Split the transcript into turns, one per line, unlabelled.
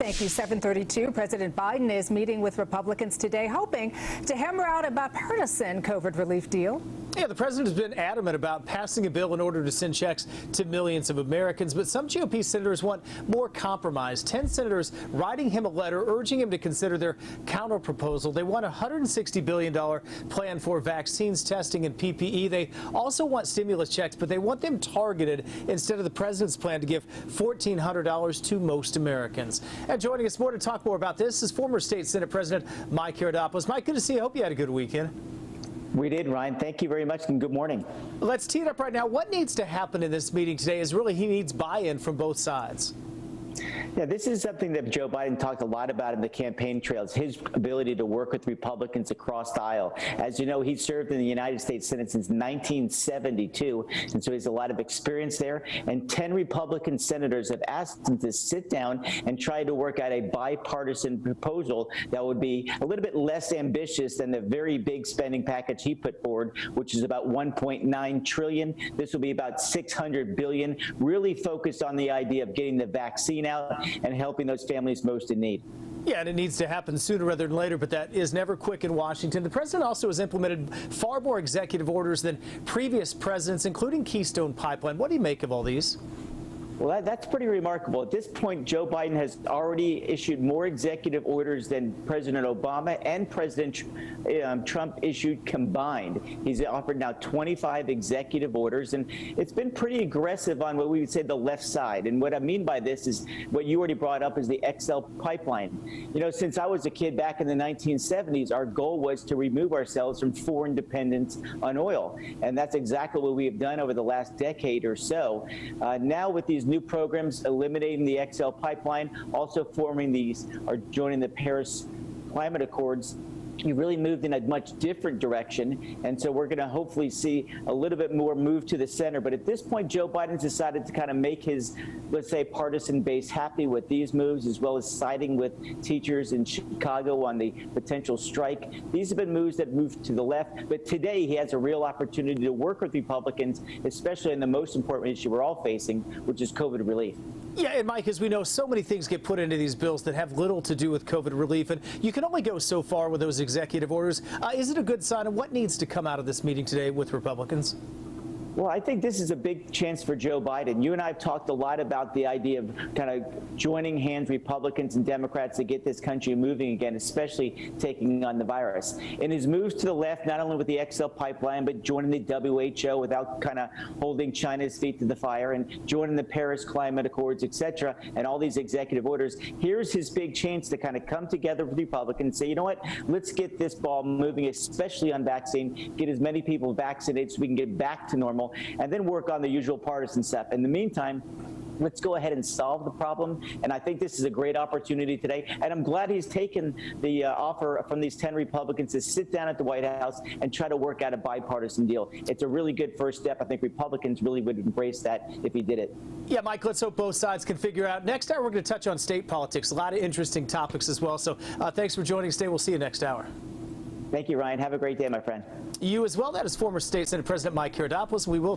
Thank you. 7:32. President Biden is meeting with Republicans today, hoping to hammer out a bipartisan COVID relief deal.
Yeah, the president has been adamant about passing a bill in order to send checks to millions of Americans, but some GOP senators want more compromise. 10 senators writing him a letter urging him to consider their counter-proposal. They want a $160 billion plan for vaccines, testing, and PPE. They also want stimulus checks, but they want them targeted instead of the president's plan to give $1,400 to most Americans. And joining us more to talk more about this is former State Senate President Mike Karadopoulos. Mike, good to see you. I hope you had a good weekend.
We did, Ryan. Thank you very much, and good morning.
Let's tee it up right now. What needs to happen in this meeting today is really he needs buy-in from both sides.
Yeah, this is something that Joe Biden talked a lot about in the campaign trails, his ability to work with Republicans across the aisle. As you know, he served in the United States Senate since 1972, and so he has a lot of experience there. And 10 Republican senators have asked him to sit down and try to work out a bipartisan proposal that would be a little bit less ambitious than the very big spending package he put forward, which is about $1.9 trillion. This will be about $600 billion, really focused on the idea of getting the vaccine out and helping those families most in need.
Yeah, and it needs to happen sooner rather than later, but that is never quick in Washington. The president also has implemented far more executive orders than previous presidents, including Keystone Pipeline. What do you make of all these?
Well, that's pretty remarkable. At this point, Joe Biden has already issued more executive orders than President Obama and President Trump issued combined. He's offered now 25 executive orders, and it's been pretty aggressive on what we would say the left side. And what I mean by this is what you already brought up is the XL pipeline. You know, since I was a kid back in the 1970s, our goal was to remove ourselves from foreign dependence on oil. And that's exactly what we have done over the last decade or so. Now with these new programs, eliminating the XL pipeline, also forming these or joining the Paris Climate Accords, you really moved in a much different direction. And so we're going to hopefully see a little bit more move to the center. But at this point, Joe Biden's decided to kind of make his, let's say, partisan base happy with these moves, as well as siding with teachers in Chicago on the potential strike. These have been moves that moved to the left. But today he has a real opportunity to work with Republicans, especially in the most important issue we're all facing, which is COVID relief.
Yeah, and Mike, as we know, so many things get put into these bills that have little to do with COVID relief, and you can only go so far with those executive orders. Is it a good sign of what needs to come out of this meeting today with Republicans?
Well, I think this is a big chance for Joe Biden. You and I have talked a lot about the idea of kind of joining hands, Republicans and Democrats, to get this country moving again, especially taking on the virus. In his moves to the left, not only with the XL pipeline, but joining the WHO without kind of holding China's feet to the fire, and joining the Paris Climate Accords, et cetera, and all these executive orders, here's his big chance to kind of come together with Republicans and say, you know what, let's get this ball moving, especially on vaccine, get as many people vaccinated so we can get back to normal, and then work on the usual partisan stuff. In the meantime, let's go ahead and solve the problem. And I think this is a great opportunity today. And I'm glad he's taken the offer from these 10 Republicans to sit down at the White House and try to work out a bipartisan deal. It's a really good first step. I think Republicans really would embrace that if he did it.
Yeah, Mike, let's hope both sides can figure out. Next hour, we're going to touch on state politics. A lot of interesting topics as well. So thanks for joining us today. We'll see you next hour.
Thank you, Ryan. Have a great day, my friend.
You as well. That is former State Senate President Mike Karadopoulos. We will talk